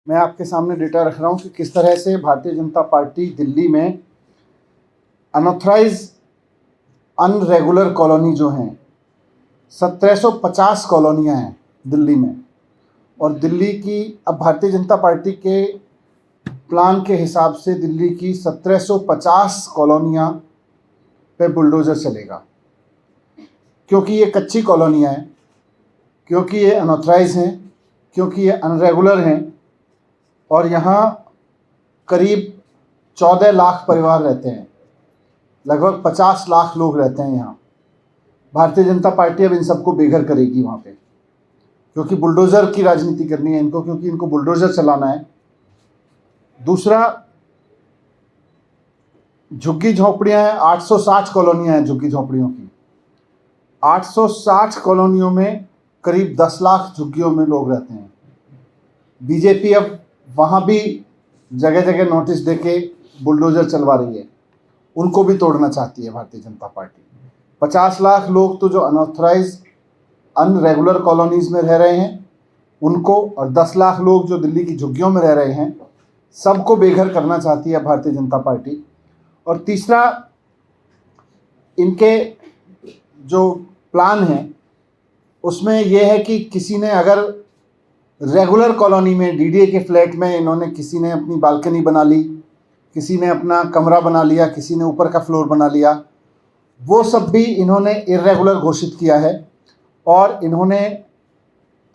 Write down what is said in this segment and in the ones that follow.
मैं आपके सामने डेटा रख रहा हूँ कि किस तरह से भारतीय जनता पार्टी दिल्ली में अनऑथराइज अनरेगुलर कॉलोनी जो हैं 1750 कॉलोनियाँ हैं दिल्ली में, और दिल्ली की अब भारतीय जनता पार्टी के प्लान के हिसाब से दिल्ली की 1750 कॉलोनियाँ पे बुलडोज़र चलेगा, क्योंकि ये कच्ची कॉलोनियाँ हैं, क्योंकि ये अनऑथराइज हैं, क्योंकि ये अनरेगुलर हैं, और यहाँ करीब 14 लाख परिवार रहते हैं, लगभग 50 लाख लोग रहते हैं यहाँ। भारतीय जनता पार्टी अब इन सबको बेघर करेगी वहाँ पे, क्योंकि बुलडोज़र की राजनीति करनी है इनको, क्योंकि इनको बुलडोज़र चलाना है। दूसरा, झुग्गी झोंपड़ियाँ हैं, 860 कॉलोनियाँ हैं झुग्गी झोंपड़ियों की। 860 कॉलोनियों में करीब 10 लाख झुग्गियों में लोग रहते हैं। बीजेपी अब वहाँ भी जगह जगह नोटिस देके बुलडोज़र चलवा रही है, उनको भी तोड़ना चाहती है भारतीय जनता पार्टी। 50 लाख लोग तो जो अनऑथराइज अनरेगुलर कॉलोनीज़ में रह रहे हैं उनको, और 10 लाख लोग जो दिल्ली की झुग्गियों में रह रहे हैं, सबको बेघर करना चाहती है भारतीय जनता पार्टी। और तीसरा, इनके जो प्लान है उसमें यह है कि किसी ने अगर रेगुलर कॉलोनी में डीडीए के फ्लैट में इन्होंने किसी ने अपनी बालकनी बना ली, किसी ने अपना कमरा बना लिया, किसी ने ऊपर का फ्लोर बना लिया, वो सब भी इन्होंने इर्रेगुलर घोषित किया है। और इन्होंने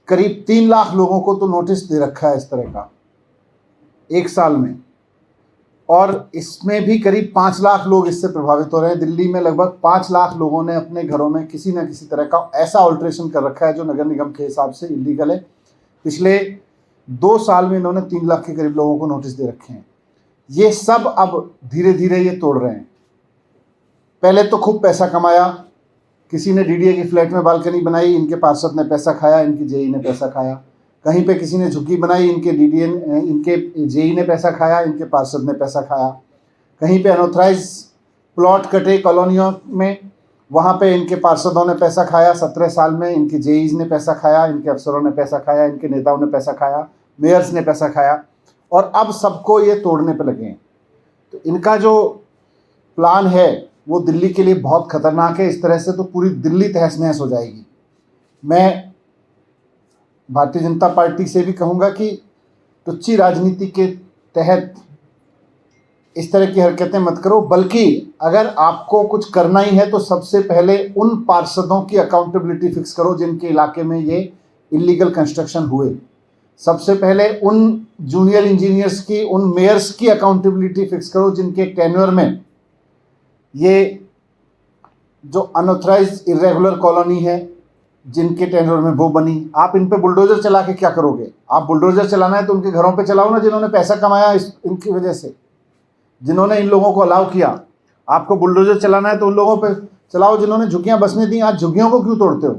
करीब 3 लाख लोगों को तो नोटिस दे रखा है इस तरह का 1 साल में, और इसमें भी करीब 5 लाख लोग इससे प्रभावित हो रहे हैं। दिल्ली में लगभग 5 लाख लोगों ने अपने घरों में किसी न किसी तरह का ऐसा ऑल्ट्रेशन कर रखा है जो नगर निगम के हिसाब से इलीगल है। पिछले 2 साल में इन्होंने 3 लाख के करीब लोगों को नोटिस दे रखे हैं। ये सब अब धीरे धीरे ये तोड़ रहे हैं। पहले तो खूब पैसा कमाया, किसी ने डीडीए की फ्लैट में बालकनी बनाई, इनके पार्षद ने पैसा खाया, इनकी जेई ने पैसा खाया। कहीं पे किसी ने झुग्गी बनाई, इनके जेई ने पैसा खाया, इनके पार्षद ने पैसा खाया। कहीं पे अनऑथराइज प्लॉट कटे कॉलोनियों में, वहाँ पे इनके पार्षदों ने पैसा खाया 17 साल में, इनके जेईज ने पैसा खाया, इनके अफसरों ने पैसा खाया, इनके नेताओं ने पैसा खाया, मेयर्स ने पैसा खाया, और अब सबको ये तोड़ने पे लगे हैं। तो इनका जो प्लान है वो दिल्ली के लिए बहुत खतरनाक है। इस तरह से तो पूरी दिल्ली तहस नहस हो जाएगी। मैं भारतीय जनता पार्टी से भी कहूँगा कि तुच्छी राजनीति के तहत इस तरह की हरकतें मत करो, बल्कि अगर आपको कुछ करना ही है तो सबसे पहले उन पार्षदों की अकाउंटेबिलिटी फिक्स करो जिनके इलाके में ये इलीगल कंस्ट्रक्शन हुए। सबसे पहले उन जूनियर इंजीनियर्स की, उन मेयर्स की अकाउंटेबिलिटी फिक्स करो जिनके टेन्योर में ये जो अनऑथराइज इरेगुलर कॉलोनी है, जिनके टेन्योर में वो बनी। आप इन पे बुलडोज़र चला के क्या करोगे? आप बुलडोज़र चलाना है तो उनके घरों पे चलाओ ना, जिन्होंने पैसा कमाया इनकी वजह से, जिन्होंने इन लोगों को अलाउ किया। आपको बुलडोज़र चलाना है तो उन लोगों पे चलाओ जिन्होंने झुग्गियाँ बसने दी। आज झुग्गियों को क्यों तोड़ते हो?